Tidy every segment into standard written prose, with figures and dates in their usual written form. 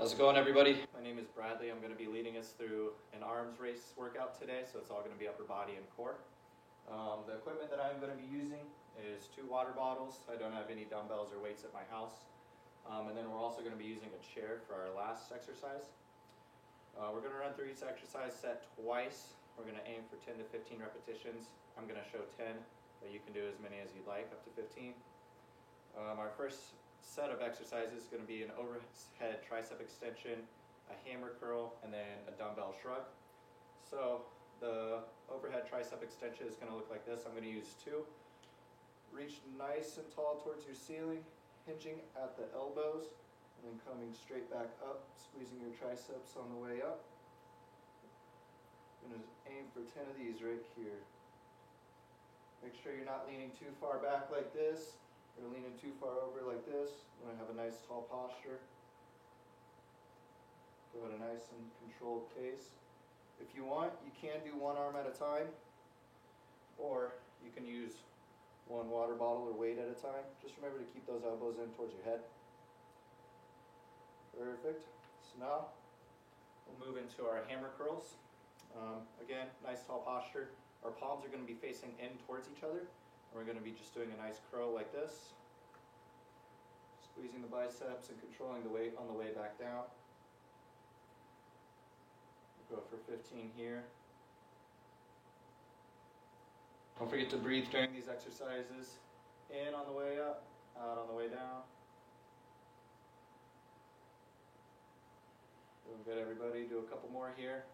How's it going, everybody? My name is Bradley. I'm going to be leading us through an arms race workout today, so it's all going to be upper body and core. The equipment that I'm going to be using is 2 water bottles. I don't have any dumbbells or weights at my house. And then we're also going to be using a chair for our last exercise. We're going to run through each exercise set twice. We're going to aim for 10 to 15 repetitions. I'm going to show 10, but you can do as many as you'd like, up to 15. Our first set of exercises is going to be an overhead tricep extension, a hammer curl, and then a dumbbell shrug. So the overhead tricep extension is going to look like this. I'm going to use 2. Reach nice and tall towards your ceiling, hinging at the elbows, and then coming straight back up, squeezing your triceps on the way up. I'm going to aim for 10 of these right here. Make sure you're not leaning too far back like this, or leaning too far over like this. You want to have a nice tall posture. Go at a nice and controlled pace. If you want, you can do one arm at a time, or you can use 1 water bottle or weight at a time. Just remember to keep those elbows in towards your head. Perfect. So now we'll move into our hammer curls. Again, nice tall posture. Our palms are going to be facing in towards each other. We're going to be just doing a nice curl like this, squeezing the biceps and controlling the weight on the way back down. We'll go for 15 here. Don't forget to breathe during these exercises. In on the way up, out on the way down. Doing good, everybody. Do a couple more here.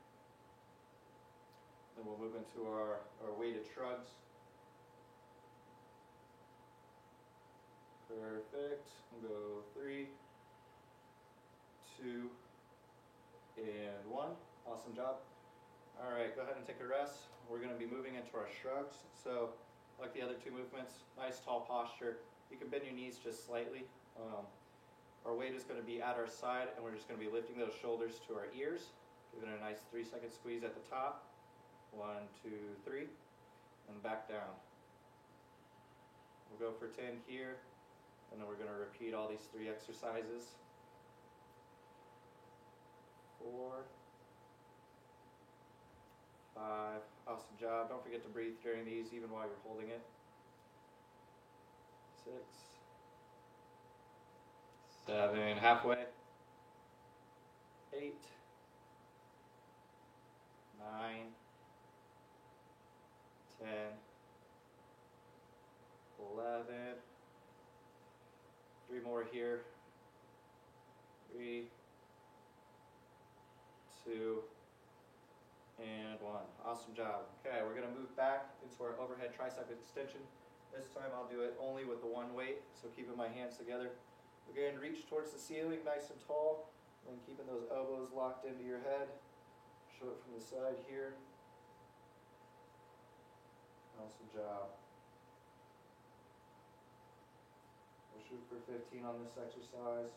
Then we'll move into our weighted shrugs. Perfect. We'll go 3, 2, and 1. Awesome job. All right, go ahead and take a rest. We're going to be moving into our shrugs. So, like the other 2 movements, nice tall posture. You can bend your knees just slightly. Our weight is going to be at our side, and we're just going to be lifting those shoulders to our ears. Give it a nice 3-second squeeze at the top. 1, 2, 3, and back down. We'll go for 10 here. And then we're going to repeat all these 3 exercises. 4, 5, awesome job. Don't forget to breathe during these, even while you're holding it. 6, 7, halfway. 8, 9, 10, 11. 3 more here. 3, 2, and 1. Awesome job. Okay, we're going to move back into our overhead tricep extension. This time I'll do it only with the 1 weight, so keeping my hands together. Again, reach towards the ceiling nice and tall, and keeping those elbows locked into your head. Show it from the side here. Awesome job. We'll shoot for 15 on this exercise.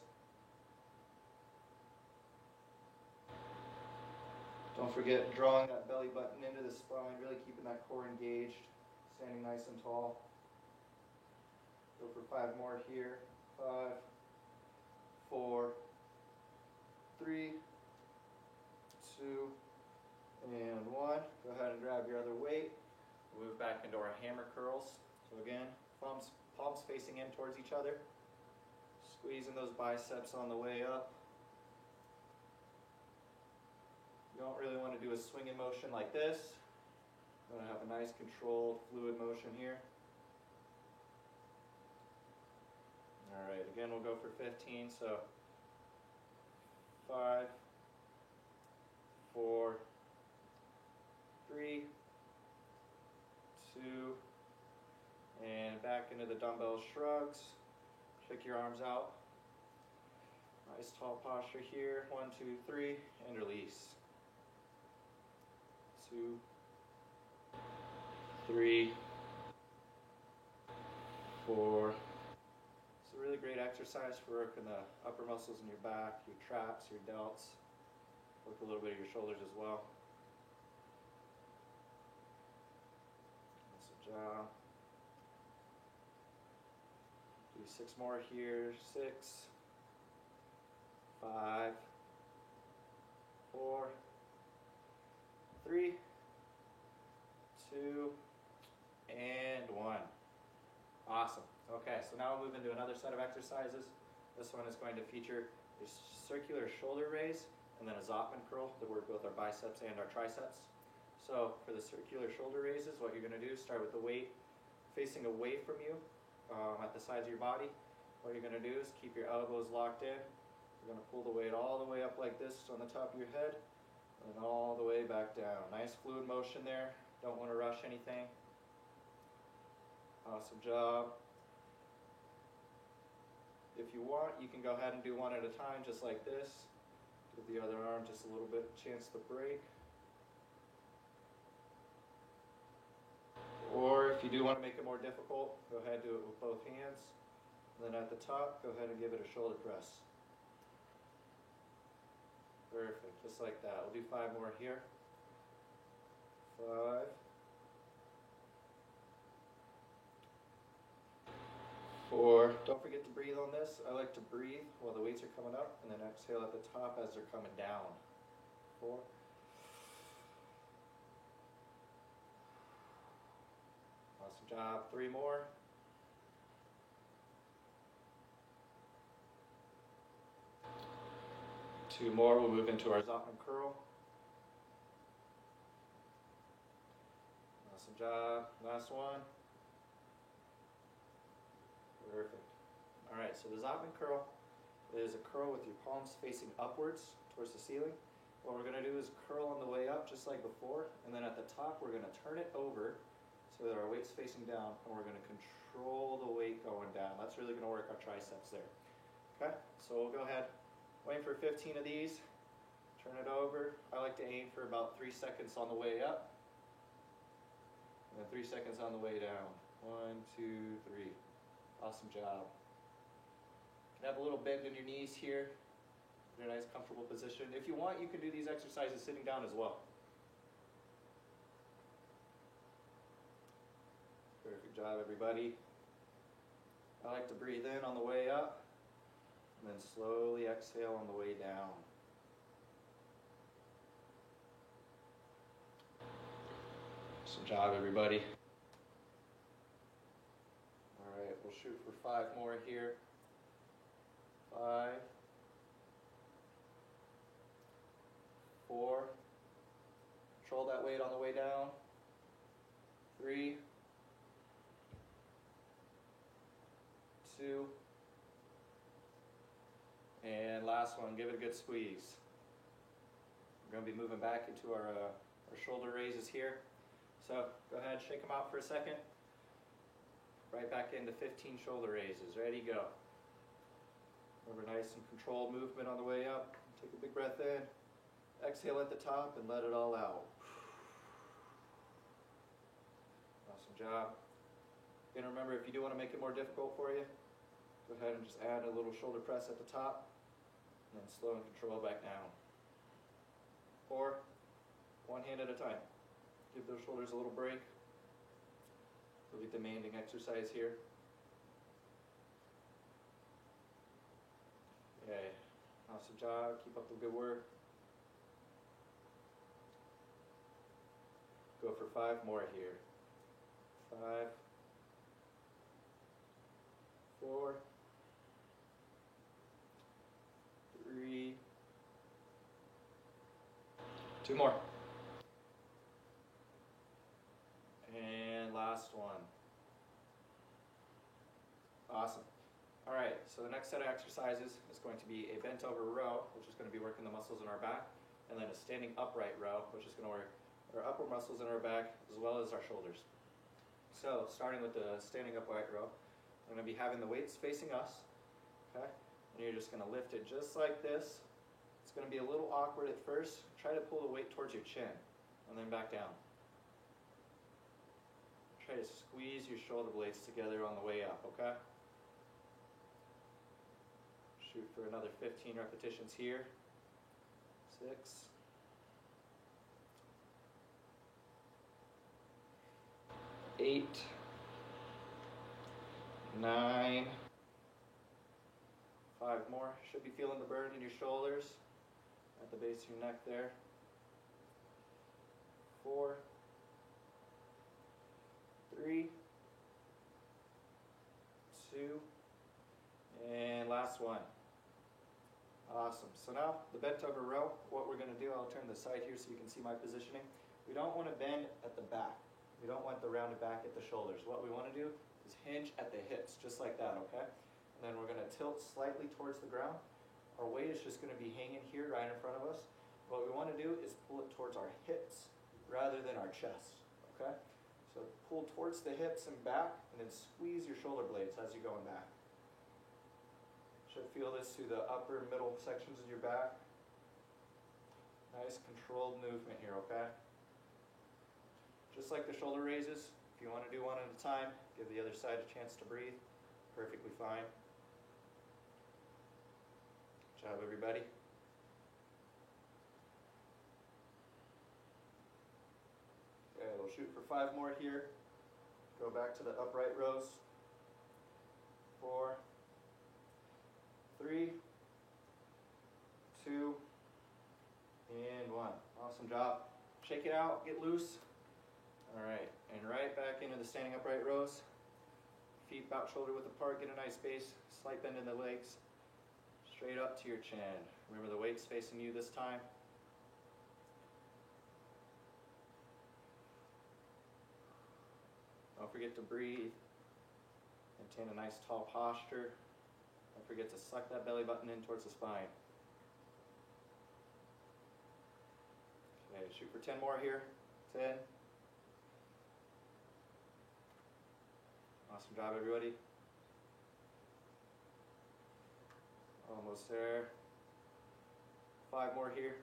Don't forget drawing that belly button into the spine, really keeping that core engaged, standing nice and tall. Go for 5 more here. 5, 4, 3, 2, and 1. Go ahead and grab your other weight. Move back into our hammer curls. So again, palms facing in towards each other. Squeezing those biceps on the way up. You don't really want to do a swinging motion like this. You want to have a nice controlled fluid motion here. Alright, again we'll go for 15. So 5, 4, 3, 2, and back into the dumbbell shrugs. Shake your arms out. Nice tall posture here. 1, 2, 3, and release. 2, 3, 4. It's a really great exercise for working the upper muscles in your back, your traps, your delts. Work a little bit of your shoulders as well. Awesome job. Do 6 more here. 6, 5, 4, 3, 2, and 1. Awesome. Okay, so now we'll move into another set of exercises. This one is going to feature a circular shoulder raise and then a Zottman curl to work both our biceps and our triceps. So for the circular shoulder raises, what you're going to do is start with the weight facing away from you at the sides of your body. What you're going to do is keep your elbows locked in. You're going to pull the weight all the way up like this on the top of your head and all the way back down. Nice fluid motion there. Don't want to rush anything. Awesome job. If you want, you can go ahead and do one at a time just like this. Give the other arm just a little bit chance to break. Or if you do want to make it more difficult, go ahead and do it with both hands. And then at the top, go ahead and give it a shoulder press. Perfect, just like that. We'll do 5 more here. 5. 4. Don't forget to breathe on this. I like to breathe while the weights are coming up and then exhale at the top as they're coming down. 4. Awesome job. 3 more. 2 more. We'll move into our Zottman curl. Awesome job. Last one. Perfect. All right, so the Zottman curl is a curl with your palms facing upwards towards the ceiling. What we're going to do is curl on the way up just like before, and then at the top we're going to turn it over so that our weight's facing down, and we're going to control the weight going down. That's really going to work our triceps there. Okay, so we'll go ahead, aim for 15 of these, turn it over. I like to aim for about 3 seconds on the way up, and then 3 seconds on the way down. 1, 2, 3. Awesome job. You can have a little bend in your knees here. In a nice comfortable position. If you want, you can do these exercises sitting down as well. Perfect job, everybody. I like to breathe in on the way up and then slowly exhale on the way down. Awesome job, everybody. All right, we'll shoot for 5 more here. 5, 4, control that weight on the way down. 3, 2, and last one, give it a good squeeze. We're going to be moving back into our shoulder raises here. So go ahead, shake them out for a second. Right back into 15 shoulder raises. Ready, go. Remember, nice and controlled movement on the way up. Take a big breath in. Exhale at the top and let it all out. Awesome job. Again, remember, if you do want to make it more difficult for you, go ahead and just add a little shoulder press at the top and then slow and control back down. Or one hand at a time. Give those shoulders a little break. Really demanding exercise here. Okay, awesome job. Keep up the good work. Go for 5 more here. 5, 4, 3, 2 more. And last one. Awesome. All right, so the next set of exercises is going to be a bent over row, which is going to be working the muscles in our back, and then a standing upright row, which is going to work our upper muscles in our back as well as our shoulders. So starting with the standing upright row, I'm going to be having the weights facing us, okay? And you're just going to lift it just like this. It's going to be a little awkward at first. Try to pull the weight towards your chin and then back down. Try to squeeze your shoulder blades together on the way up, okay? Shoot for another 15 repetitions here. 6, 8, 9, 5 more. Should be feeling the burn in your shoulders. at the base of your neck there. 4, 3, 2, and last one. Awesome. So now the bent over row, what we're going to do, I'll turn the side here so you can see my positioning. We don't want to bend at the back. We don't want the rounded back at the shoulders. What we want to do is hinge at the hips, just like that, okay? And then we're going to tilt slightly towards the ground. Our weight is just going to be hanging here right in front of us. What we want to do is pull it towards our hips rather than our chest, okay? So pull towards the hips and back, and then squeeze your shoulder blades as you're going back. Should feel this through the upper and middle sections of your back. Nice controlled movement here, okay? Just like the shoulder raises, if you want to do one at a time, give the other side a chance to breathe. Perfectly fine. Good job, everybody. Okay, we'll shoot for 5 more here. Go back to the upright rows. 4, 3, 2, and 1. Awesome job. Shake it out, get loose. All right, and right back into the standing upright rows. Feet about shoulder width apart, get a nice base, slight bend in the legs, straight up to your chin. Remember the weight's facing you this time. Don't forget to breathe. Maintain a nice tall posture. Don't forget to suck that belly button in towards the spine. Okay, shoot for 10 more here. 10. Awesome job, everybody. Almost there. 5 more here.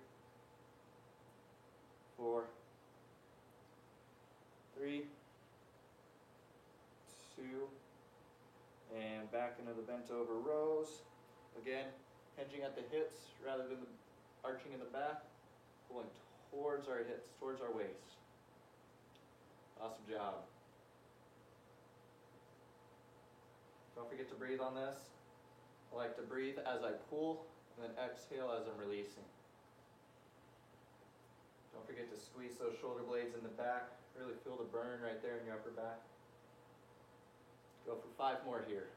4, 3, 2, and back into the bent over rows. Again, hinging at the hips rather than arching in the back, pulling towards our hips, towards our waist. Awesome job. Don't forget to breathe on this. I like to breathe as I pull and then exhale as I'm releasing. Don't forget to squeeze those shoulder blades in the back. Really feel the burn right there in your upper back. Go for 5 more here.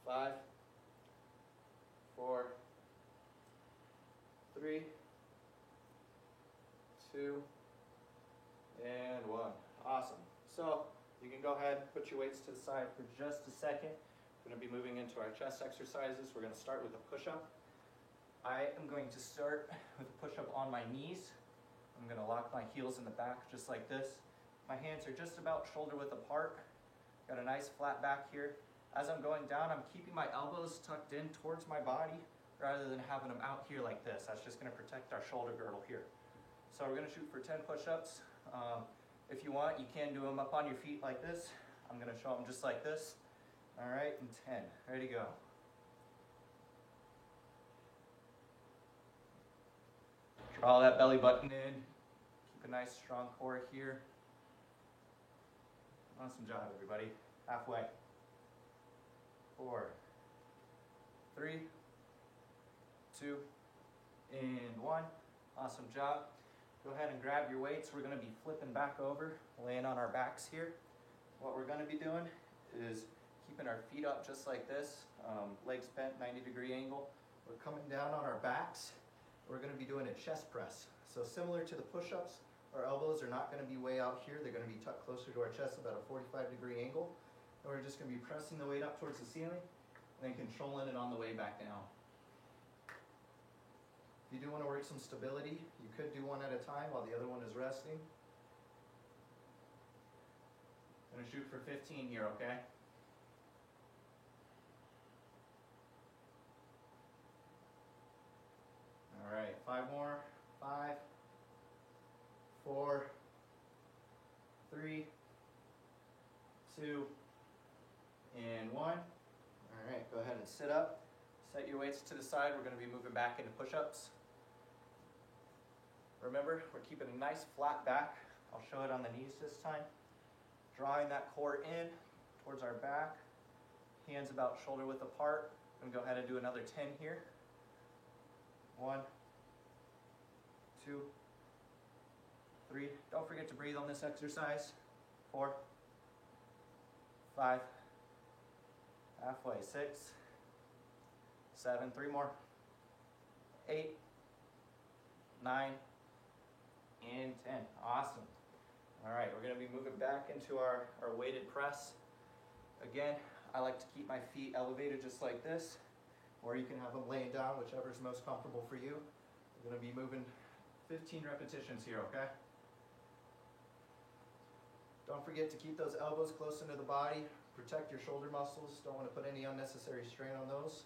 5, 4, 3, 2, and 1. Awesome. So you can go ahead and put your weights to the side for just a second. We're going to be moving into our chest exercises. We're going to start with a push-up. I am going to start with a push-up on my knees. I'm going to lock my heels in the back just like this. My hands are just about shoulder width apart. Got a nice flat back here. As I'm going down, I'm keeping my elbows tucked in towards my body rather than having them out here like this. That's just going to protect our shoulder girdle here. So we're going to shoot for 10 push-ups. If you want, you can do them up on your feet like this. I'm going to show them just like this. All right, and 10. Ready to go. Draw that belly button in. Keep a nice strong core here. Awesome job, everybody. Halfway. 4, 3, 2, and 1. Awesome job. Go ahead and grab your weights. We're going to be flipping back over, laying on our backs here. What we're going to be doing is keeping our feet up just like this, legs bent, 90-degree angle. We're coming down on our backs. We're going to be doing a chest press. So similar to the push-ups, our elbows are not going to be way out here. They're going to be tucked closer to our chest, about a 45-degree angle. And we're just going to be pressing the weight up towards the ceiling and then controlling it on the way back down. If you do want to work some stability, you could do one at a time while the other one is resting. I'm going to shoot for 15 here, okay? All right, 5 more. 5, 4, 3, 2, and 1. All right, go ahead and sit up. Set your weights to the side. We're going to be moving back into push-ups. Remember, we're keeping a nice flat back. I'll show it on the knees this time. Drawing that core in towards our back. Hands about shoulder width apart. I'm going to go ahead and do another 10 here. 1, 2, 3. Don't forget to breathe on this exercise. 4, 5, halfway, 6, 7, 3 more, 8, 9, and 10. Awesome. All right, we're going to be moving back into our weighted press. Again, I like to keep my feet elevated just like this, or you can have them laying down, whichever is most comfortable for you. We're going to be moving 15 repetitions here, okay? Don't forget to keep those elbows close into the body. Protect your shoulder muscles. Don't want to put any unnecessary strain on those.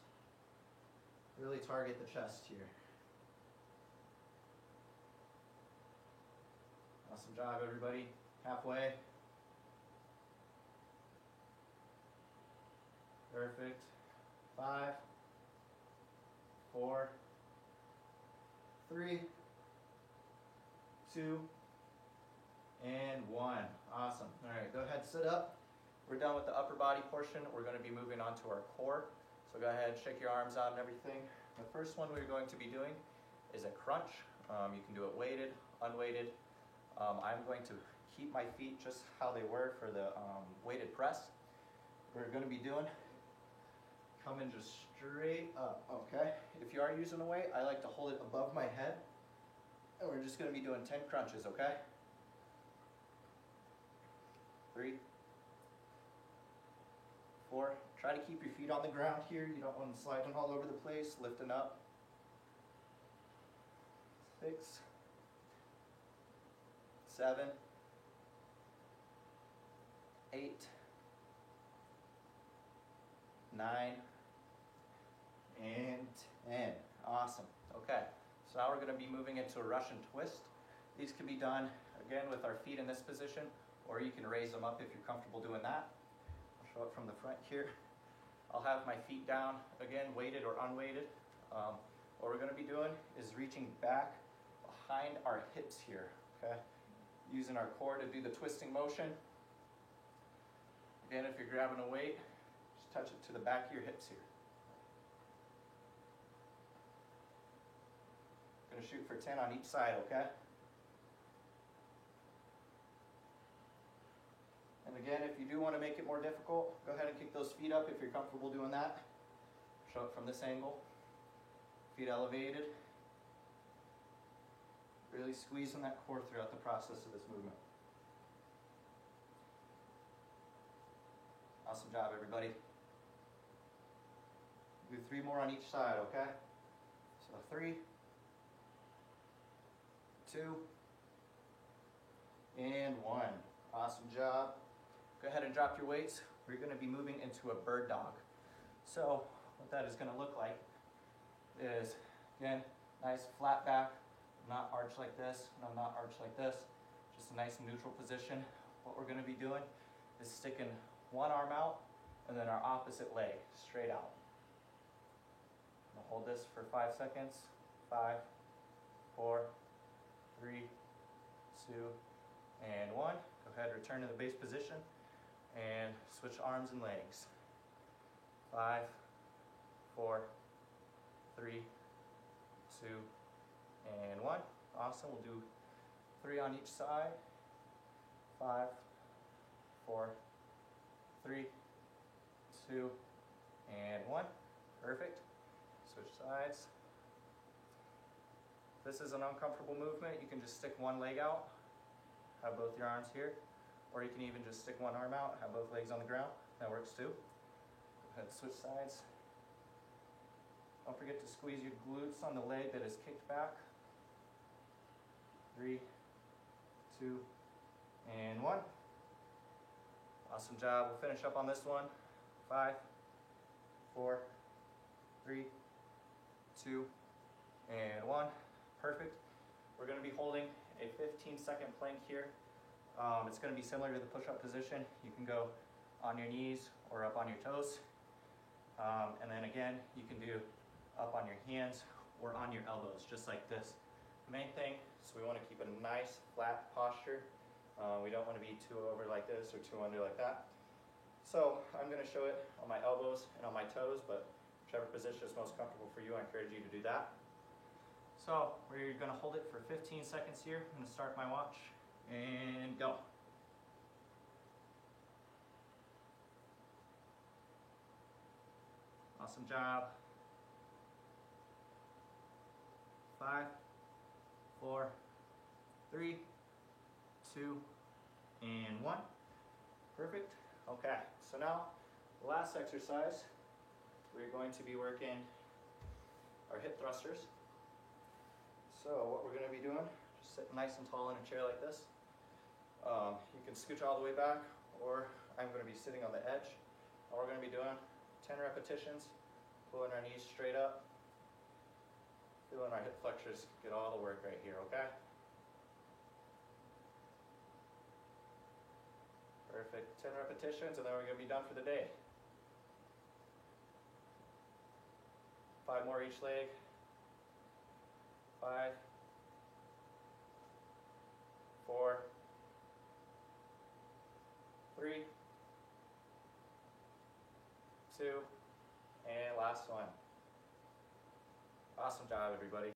Really target the chest here. Awesome job, everybody. Halfway. Perfect. 5, 4, 3, 2, and 1. Awesome. All right, go ahead, sit up. We're done with the upper body portion. We're going to be moving on to our core. So go ahead, shake your arms out and everything. The first one we're going to be doing is a crunch. You can do it weighted, unweighted. I'm going to keep my feet just how they were for the weighted press. We're going to be doing coming just straight up, okay? If you are using a weight, I like to hold it above my head. And we're just going to be doing 10 crunches, okay? 3, 4. Try to keep your feet on the ground here. You don't want them sliding all over the place. Lifting up. 6, 7, 8, 9, and 10. Awesome. Okay, so now we're going to be moving into a Russian twist. These can be done, again, with our feet in this position, or you can raise them up if you're comfortable doing that. I'll show it from the front here. I'll have my feet down, again, weighted or unweighted. What we're going to be doing is reaching back behind our hips here, okay? Using our core to do the twisting motion. Again, if you're grabbing a weight, just touch it to the back of your hips here. Going to shoot for 10 on each side, okay? And again, if you do want to make it more difficult, go ahead and kick those feet up if you're comfortable doing that. Show it from this angle. Feet elevated. Really squeezing that core throughout the process of this movement. Awesome job, everybody. Do 3 more on each side, okay? So 3, 2, and 1. Awesome job. Go ahead and drop your weights. We're going to be moving into a bird dog. So what that is going to look like is, again, nice flat back, not arched like this, no, not arched like this, just a nice neutral position. What we're going to be doing is sticking one arm out and then our opposite leg straight out. Hold this for 5 seconds. 5, 4, 3, 2, and 1. Go ahead, return to the base position and switch arms and legs. 5, 4, 3, 2, and 1. Awesome. We'll do 3 on each side. 5, 4, 3, 2, and 1. Perfect. Switch sides. If this is an uncomfortable movement, you can just stick one leg out, have both your arms here, or you can even just stick one arm out, have both legs on the ground. That works too. Go ahead, switch sides. Don't forget to squeeze your glutes on the leg that is kicked back. 3, 2, and 1. Awesome job. We'll finish up on this one. 5, 4, 3, 2, and 1. Perfect. We're going to be holding a 15-second plank here. It's going to be similar to the push-up position. You can go on your knees or up on your toes. And then again, you can do up on your hands or on your elbows, just like this. Main thing is we want to keep a nice flat posture. We don't want to be too over like this or too under like that. So I'm going to show it on my elbows and on my toes, but whichever position is most comfortable for you, I encourage you to do that. So we're gonna hold it for 15 seconds here. I'm gonna start my watch and go. Awesome job. 5, 4, 3, 2, and 1. Perfect. Okay, so now the last exercise, we're going to be working our hip thrusters. So what we're going to be doing, just sit nice and tall in a chair like this. You can scooch all the way back, or I'm going to be sitting on the edge. All we're going to be doing, 10 repetitions, pulling our knees straight up, feeling our hip flexors get all the work right here, okay? Perfect, 10 repetitions, and then we're going to be done for the day. 5 more each leg. 5, 4, 3, 2, and last one. Awesome job, everybody.